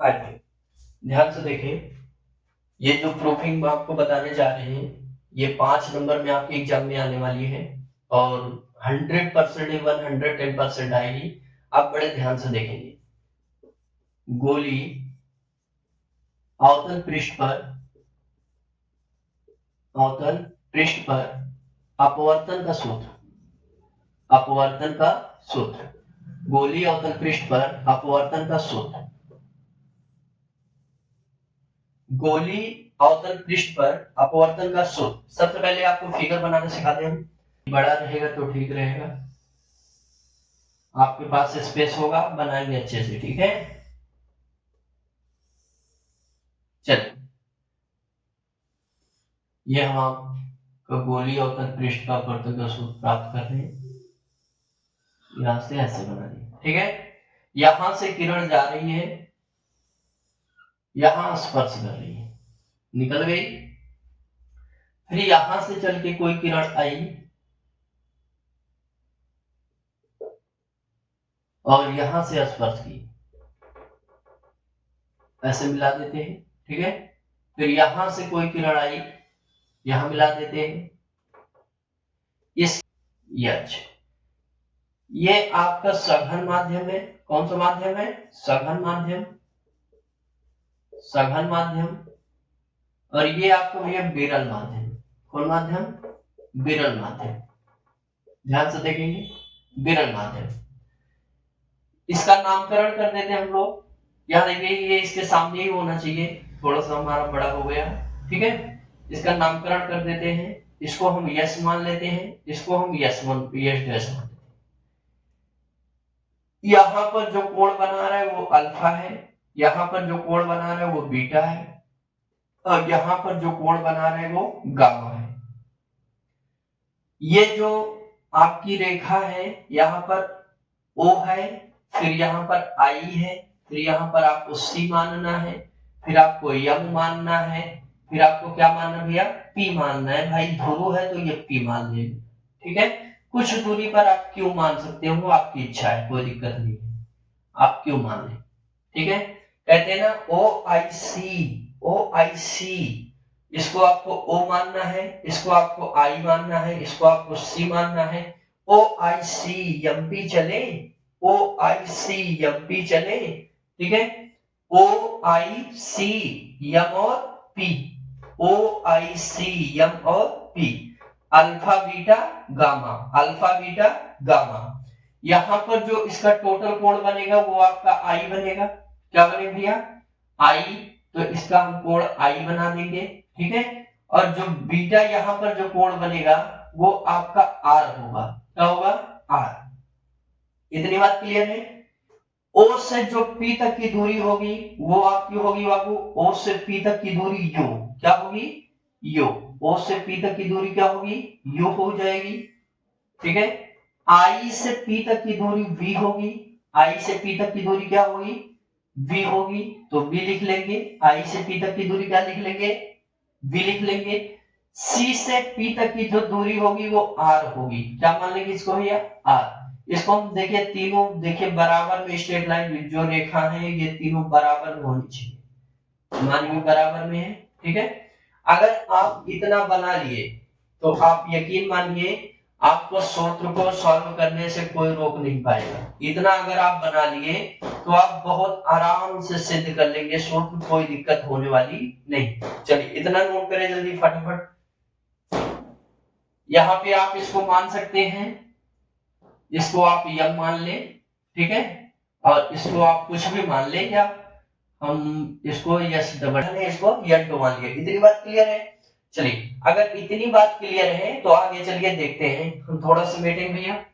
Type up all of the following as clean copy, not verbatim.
आइए ध्यान से देखें, ये जो प्रूफिंग आपको बताने जा रहे हैं ये 5 नंबर में आपके एग्जाम में आने वाली है और 100% इवन 110% आएगी। आप बड़े ध्यान से देखेंगे। गोली अवतल पृष्ठ पर अपवर्तन का सूत्र गोली अवतल पृष्ठ पर अपवर्तन का सूत्र। गोली अवतल पृष्ठ पर अपवर्तन का सूत्र। सबसे पहले आपको फिगर बनाना सिखाते हैं। बड़ा रहेगा तो ठीक रहेगा, आपके पास स्पेस होगा, बनाएंगे अच्छे से, ठीक है। चलिए, ये हम आपका गोली अवतल पृष्ठ का अपवर्तन का सूत्र प्राप्त कर रहे हैं। यहां से ऐसे बना दिया, ठीक है। यहां से किरण जा रही है, यहां स्पर्श कर रही है, निकल गई। फिर यहां से चल के कोई किरण आई और यहां से स्पर्श की, ऐसे मिला देते हैं, ठीक है। फिर यहां से कोई किरण आई, यहां मिला देते हैं। इस ये आपका सघन माध्यम है। कौन सा माध्यम है? सघन माध्यम। और ये आपको भैया विरल माध्यम। कौन माध्यम? विरल माध्यम। ध्यान से देखेंगे, विरल माध्यम। इसका नामकरण कर देते हैं हम लोग। यहाँ देखिए, ये इसके सामने ही होना चाहिए, थोड़ा सा हमारा बड़ा हो गया, ठीक है। इसका नामकरण कर देते हैं। इसको हम यस मान लेते हैं, इसको हम यस डैश मान। यहां पर जो कोण बना रहा है वो अल्फा है, यहां पर जो कोण बना रहा है वो बीटा है, और यहां पर जो कोण बना रहे हैं वो गामा है। ये जो आपकी रेखा है, यहां पर O है, फिर यहां पर I है, फिर यहां पर आपको C मानना है, फिर आपको M मानना है, फिर आपको क्या मानना भैया? P मानना है। भाई ध्रुव है तो ये P मान लेंगे, ठीक है। कुछ दूरी पर आप Q मान सकते हो, वो आपकी इच्छा है, कोई दिक्कत नहीं है, आप Q मान लें, ठीक है। कहते हैं ना OIC, इसको आपको O मानना है, इसको आपको I मानना है, इसको आपको C मानना है। OIC चले, ठीक है। OIC M और P, OIC M और P, अल्फा बीटा गामा। यहां पर जो इसका टोटल कोण बनेगा वो आपका I बनेगा। क्या बनेगा भैया? I, तो इसका हम कोण I बना देंगे, ठीक है। और जो बीटा यहां पर जो कोण बनेगा वो आपका R होगा। क्या होगा? R। इतनी बात क्लियर है। O से जो P तक की दूरी होगी वो आपकी होगी बाबू, O से P तक की दूरी U। क्या होगी? U। O से P तक की दूरी क्या होगी? U हो जाएगी, ठीक है। I से P तक की दूरी V होगी, I से P तक की दूरी क्या होगी? V होगी, तो V लिख लेंगे। I से P तक की दूरी क्या लिख लेंगे? V लिख लेंगे। C से P तक की जो दूरी होगी वो R होगी। क्या मान लेंगे इसको भैया? R। इसको हम देखिए, तीनों देखिए बराबर में, स्ट्रेट लाइन जो रेखा है ये तीनों बराबर में होनी चाहिए, मानिए बराबर में है, ठीक है। अगर आप इतना बना लिए तो आप यकीन मानिए आपको सूत्र को सॉल्व करने से कोई रोक नहीं पाएगा। इतना अगर आप बना लिए तो आप बहुत आराम से सिद्ध कर लेंगे सूत्र, कोई दिक्कत होने वाली नहीं। चलिए इतना नोट करें जल्दी फटाफट। यहाँ पे आप इसको मान सकते हैं, इसको आप यम मान ले, ठीक है। और इसको आप कुछ भी मान ले, क्या हम इसको यस डबल है, इसको यन टू मान लिया। इतनी बात क्लियर है। चलिए अगर इतनी बात क्लियर है तो आगे चलिए देखते हैं। हम थोड़ा सा मेटेंगे भैया,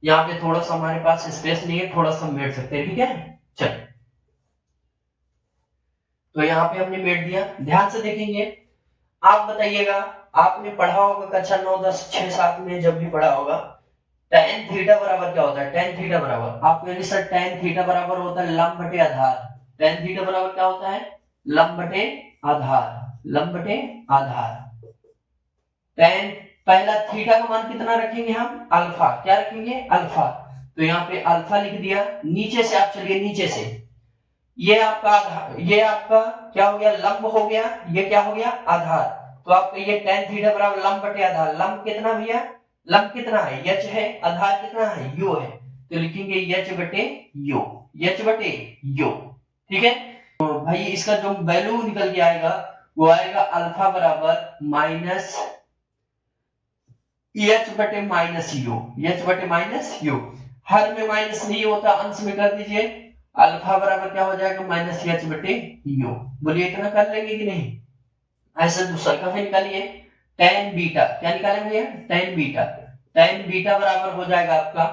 यहाँ पे थोड़ा सा हमारे पास स्पेस नहीं है, थोड़ा सा मेट सकते हैं, ठीक है। चलिए तो यहाँ पे हमने मेट दिया। ध्यान से देखेंगे, आप बताइएगा, आपने पढ़ा होगा कक्षा 9, 10, 6, 7 में जब भी पढ़ा होगा, tan थीटा बराबर क्या होता है? tan थीटा बराबर आप कहेंगे सर tan थीटा बराबर होता है लंब बटे आधार। tan थीटा बराबर क्या होता है? लंब बटे आधार। tan पहला थीटा का मान कितना रखेंगे हम? अल्फा। क्या रखेंगे? अल्फा। तो यहाँ पे अल्फा लिख दिया। नीचे से आप चलिए, नीचे से ये आपका आधार, ये आपका क्या हो गया, लंब हो गया, ये क्या हो गया, आधार। तो आपका ये tan थीटा बराबर लंब बटे आधार। लंब कितना भैया, लंब कितना है, h है, आधार कितना है, u है। तो लिखेंगे h बटे u, h बटे u। ठीक है, तो भाई इसका जो वैल्यू निकल के आएगा वो आएगा अल्फा बराबर माइनस एच बटे माइनस यू, एच बटे माइनस यू। हर में माइनस नहीं होता, अंश में कर दीजिए। अल्फा बराबर क्या हो जाएगा, माइनस एच बटे यू। बोलिए इतना कर लेंगे कि नहीं। ऐसे दूसरा का निकालिए, tan बीटा, क्या निकालेंगे भैया, tan बीटा। tan बीटा बराबर हो जाएगा आपका,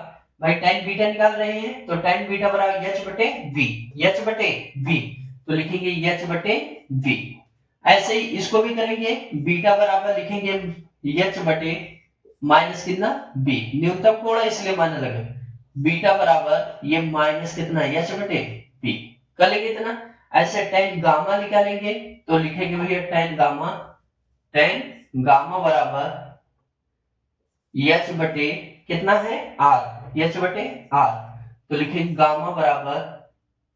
भाई tan बीटा निकाल रहे हैं तो tan बीटा बराबर h बटे v, h बटे v। तो लिखेंगे h बटे v। ऐसे ही इसको भी करेंगे, बीटा बराबर लिखेंगे h बटे माइनस कितना b, न्यूनतम कोण है इसलिए मानने लगे। बीटा बराबर ये माइनस कितना h बटे b कर लेंगे इतना। ऐसे tan गामा निकालेंगे तो लिखेंगे भैया tan गामा, tan गामा बराबर h बटे कितना है r, h बटे r। तो लिखेंगे गामा बराबर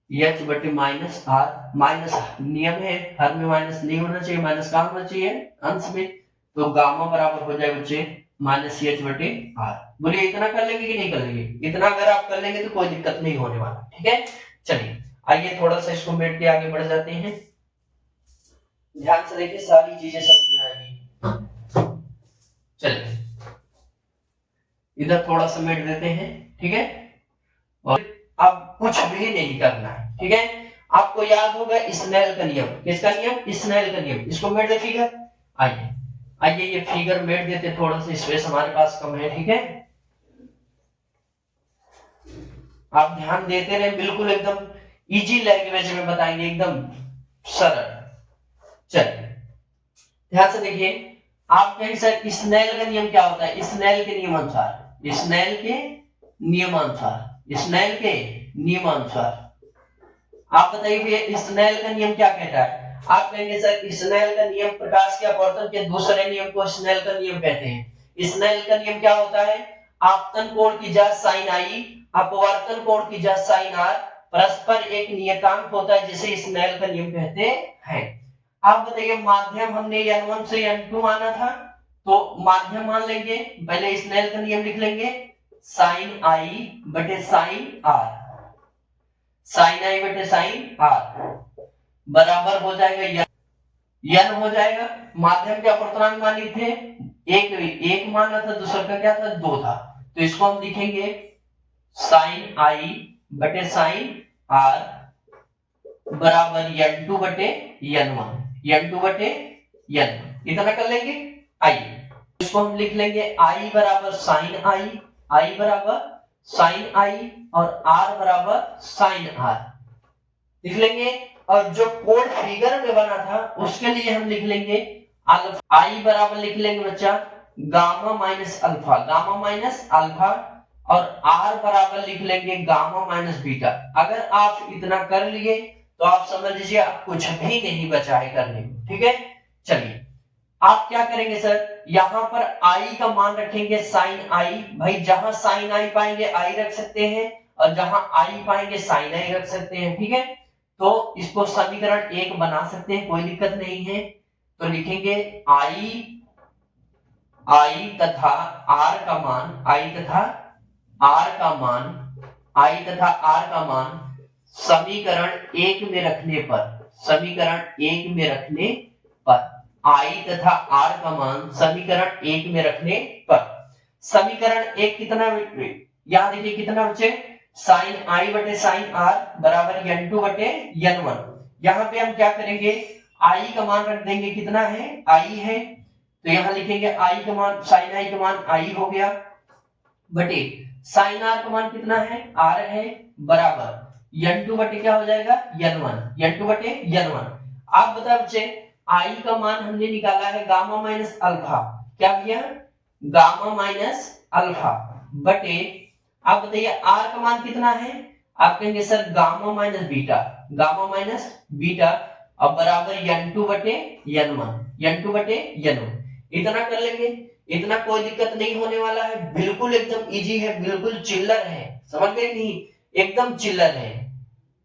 h बटे माइनस r, माइनस नियम है हर में माइनस नहीं होना चाहिए, माइनस कहां होना चाहिए, अंश में। तो गामा बराबर हो जाए बच्चे माइनस एच बटे आर। बोलिए इतना कर लेंगे कि नहीं कर लेंगे, इतना अगर आप कर लेंगे तो कोई दिक्कत नहीं होने वाला। ठीक है, चलिए आइए थोड़ा सा इसको मेट के आगे बढ़ जाते हैं। ध्यान से देखिए, सारी चीजें समझ में आएगी। चलिए इधर थोड़ा सा मेट देते हैं, ठीक है। और अब कुछ भी नहीं करना है, ठीक है। आपको याद होगा स्नेल का नियम, किसका नियम, स्नेल का नियम। इसको मेट दे फिगर, आइए आइए ये फिगर मेट देते, थोड़ा सा स्पेस हमारे पास कम है, ठीक है। आप ध्यान देते रहे, बिल्कुल एकदम इजी लैंग्वेज में बताएंगे, एकदम सरल। चलिए ध्यान से देखिए, आप कहेंगे सर स्नेल का नियम क्या होता है। स्नेल के नियमानुसार, स्नेल के नियमानुसार, स्नेल के नियमानुसार आप बताइए भैया स्नेल का नियम क्या कहता है। आप कहेंगे सर स्नेल का नियम प्रकाश के अपवर्तन के दूसरे नियम को स्नेल का नियम कहते हैं। स्नेल का नियम क्या होता है, आपतन कोण की जड़ sin i, अपवर्तन कोण की जड़ sin r, परस्पर एक नियतांक होता है जिसे स्नेल का नियम कहते हैं। आप बताइए माध्यम हमने n1 से n2 माना था, तो माध्यम मान लेंगे, पहले स्नेल का नियम लिख लेंगे, sin i बटे sin r, sin i बटे sin r बराबर हो जाएगा n हो जाएगा। माध्यम के अपवर्तनांक मान लिए थे, एक माना था, दूसरा का क्या था, 2 था। तो इसको हम लिखेंगे sin i बटे sin r बराबर n2 बटे n1, n2 बटे n1। इतना कर लेंगे। आइए इसको हम लिख लेंगे i बराबर sin i, i बराबर sin i और r बराबर sin r लिख लेंगे। और जो कोड फिगर में बना था उसके लिए हम लिख लेंगे अल्फा, i बराबर लिख लेंगे बच्चा gamma minus alpha, gamma minus alpha, और r बराबर लिख लेंगे गामा माइनस बीटा। अगर आप इतना कर लिए तो आप समझ लीजिए आप कुछ भी नहीं बचा है करने में, ठीक है। चलिए आप क्या करेंगे सर, यहां पर i का मान रखेंगे sin i, भाई जहां sin i पाएंगे i रख सकते हैं, और जहां i पाएंगे sin i रख सकते हैं, ठीक है। तो इसको समीकरण 1 बना सकते हैं, कोई दिक्कत नहीं है। तो लिखेंगे i तथा r का मान, i तथा r का मान, i तथा r का मान समीकरण 1 में रखने पर, समीकरण 1 में रखने पर i तथा r का मान समीकरण 1 में रखने पर, समीकरण 1 कितना, यहां देखिए कितना बचे, sin i बटे sin r बराबर n2 बटे n1। यहां पे हम क्या करेंगे, i का मान रख देंगे, कितना है, i है, तो यहां लिखेंगे i का मान, sin i का मान i हो गया, बटे sin r का मान कितना है, r है, बराबर n2 बटे क्या हो जाएगा, n1, n2 बटे n1। आप बताओ बच्चे i का मान हमने निकाला है गामा माइनस अल्फा, क्या किया, गामा माइनस अल्फा, बटे आप बताइए r का मान कितना है, आप कहेंगे sir gamma minus beta, gamma minus beta, अब बराबर n2 बटे n1, n2 बटे n1। इतना कर लेंगे, इतना कोई दिक्कत नहीं होने वाला है, बिल्कुल एकदम इजी है, बिल्कुल चिल्लर है, समझ गए नहीं, एकदम चिल्लर है।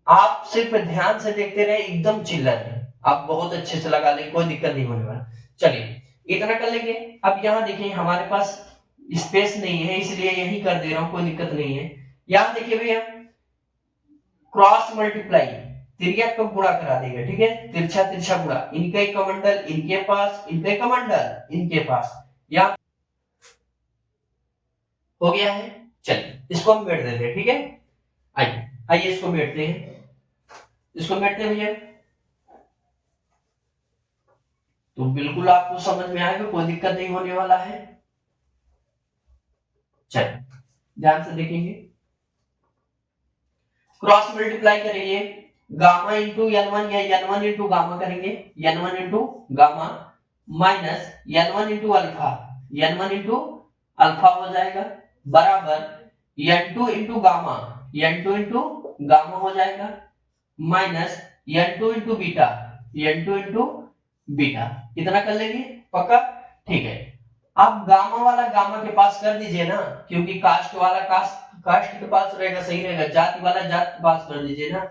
आप सिर्फ ध्यान से देखते रहे, एकदम चिल्लर है, आप बहुत अच्छे से लगा लेंगे, कोई दिक्कत नहीं होने वाला। चलिए इतना कर लेंगे। अब यहाँ देखिए हमारे पास स्पेस नहीं है, इसलिए यही कर दे रहा हूं, कोई दिक्कत नहीं है। यहाँ देखिए भैया क्रॉस मल्टीप्लाई, तिरिया को गुणा करा देगा, ठीक है, तिरछा तिरछा गुणा, इनके कमंडल इनके पास, इनके कमंडल इनके पास, या हो गया है। चलिए इसको हम बैठ देते हैं, ठीक है। आइए आइए इसको बैठते हैं, इसको बैठते हैं भैया। तो बिल्कुल आपको समझ में आएगा, कोई दिक्कत नहीं होने वाला है। चलिए ध्यान से देखेंगे, क्रॉस मल्टीप्लाई करेंगे, गामा इंटू n1 या n1 इंटू गामा करेंगे, n1 into gamma minus n1 into alpha, n1 into alpha हो जाएगा, बराबर n2 into gamma, n2 into gamma हो जाएगा, minus n2 into beta, n2 into beta. इतना कर लेंगे, पक्का, ठीक है। आप गामा वाला गामा के पास कर दीजिए ना, क्योंकि कास्ट वाला कास्ट के पास रहेगा, सही रहेगा, जाति वाला जात के पास कर दीजिए ना।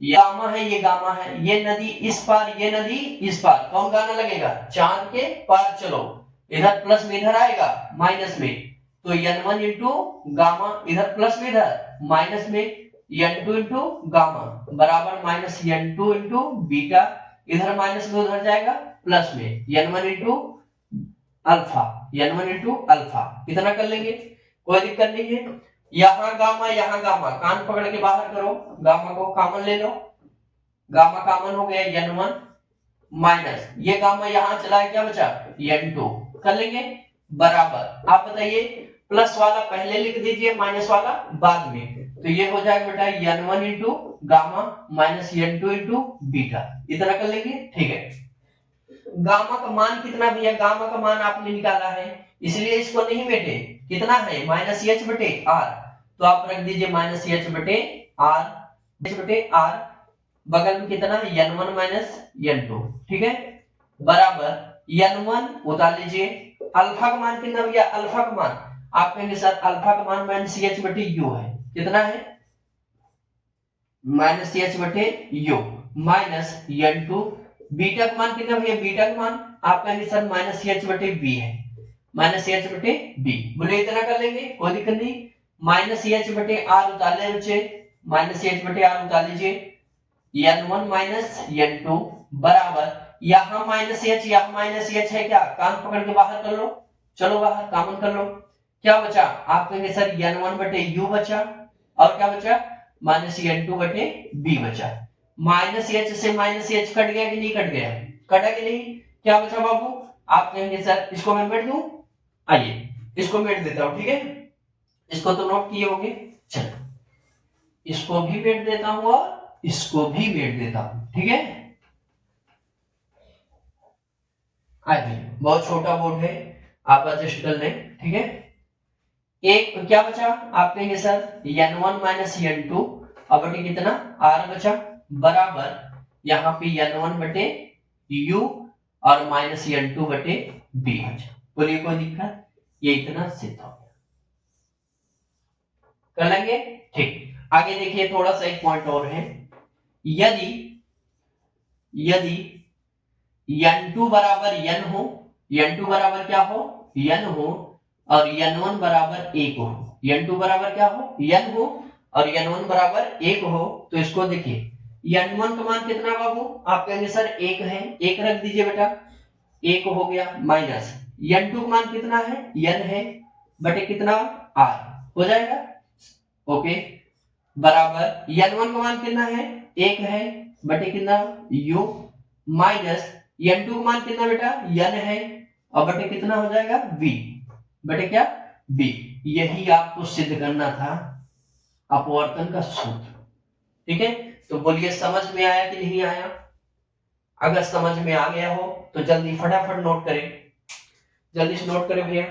ये गामा है, ये गामा है, ये नदी इस पार, ये नदी इस पार, कौन गाना लगेगा, चांद के पार चलो, इधर प्लस में इधर आएगा माइनस में, तो n1 इंटू गामा, इधर प्लस में इधर माइनस में n2 इंटू गामा, बराबर माइनस n2 इंटू बीटा, इधर माइनस में उधर जाएगा प्लस में n1 into alpha, n1 into alpha. इतना कर लेंगे, कोई दिक्कत नहीं है। यहाँ गामा, कान पकड़ के बाहर करो, गामा को कॉमन ले लो, गामा कॉमन हो गया n1 माइनस ये गामा यहाँ चला, क्या बचा n2, कर लेंगे, बराबर आप बताइए, प्लस वाला पहले लिख दीजिए, माइनस वाला बाद में, तो ये हो जाएगा बेटा n1 into gamma minus n2 into beta. इतना कर लेंगे, ठीक है। गामा का मान कितना भैया, गामा का मान आपने निकाला है, इसलिए इसको नहीं बेटे, कितना है माइनस एच बटे आर, तो आप रख दीजिए माइनस एच बटे आर, बगल में कितना है n1 माइनस n2, ठीक है, बराबर n1 उतार लीजिए, अल्फा का मान कितना भैया, अल्फा का मान आप कहेंगे सर अल्फा का मान माइनस एच बटे यू है, कितना है माइनस एच बटे यू, माइनस n2, बीटा का मान कितना भैया, बीटा का मान आप कहेंगे सर माइनस एच बटे बी है, माइनस एच बटे बी, बोले इतना कर लेंगे, कोई दिक्कत नहीं। माइनस एच बटे आर उतार ले बच्चे, माइनस एच बटे आर उतार लीजिए, n1 माइनस n2 बराबर, यहाँ माइनस एच, यहाँ माइनस एच है, क्या कान पकड़ के बाहर कर लो, चलो बाहर कॉमन कर लो, क्या बचा, आप कहेंगे सर n1 बटे यू बचा, और क्या बचा माइनस n2 बटे बी बचा, माइनस एच से माइनस एच कट गया कि नहीं कट गया, कटा कि नहीं, क्या बचा बाबू, आप कहेंगे सर इसको मैं बैठ दूं, आइए इसको बैठ देता हूं, ठीक है, इसको तो नोट किए होंगे, चलो इसको भी बैठ देता हूं और इसको भी बैठ देता हूं, ठीक है। आइए बहुत छोटा बोर्ड है, आप एडजस्ट कर लें, ठीक है। एक क्या बचा, आप कहेंगे सर n1 माइनस n2 अब बटे कितना r बचा, बराबर यहाँ पे n1 बटे u और माइनस n2 बटे b बचा, बोलिए कोई दिक्कत, ये इतना सिद्ध हो गया, कर लेंगे, ठीक। आगे देखिए थोड़ा सा एक पॉइंट और है, यदि n2 बराबर n हो, n2 बराबर क्या हो n हो, और n1 बराबर 1 हो, n2 बराबर क्या हो n हो और n1 बराबर 1 हो, तो इसको देखिए n1 का मान कितना बाबू, आप कहेंगे सर 1 है, 1 रख दीजिए बेटा, 1 हो गया, माइनस n2 का मान कितना है n है, बटे कितना r हो जाएगा, ओके, बराबर n1 का मान कितना है 1 है, बटे कितना u, माइनस n2 का मान कितना बेटा n है, और बटे कितना हो जाएगा v, बटे क्या b। यही आपको सिद्ध करना था अपवर्तन का सूत्र, ठीक है। तो बोलिए समझ में आया कि नहीं आया, अगर समझ में आ गया हो तो जल्दी फटाफट नोट करें, जल्दी से नोट करें भैया।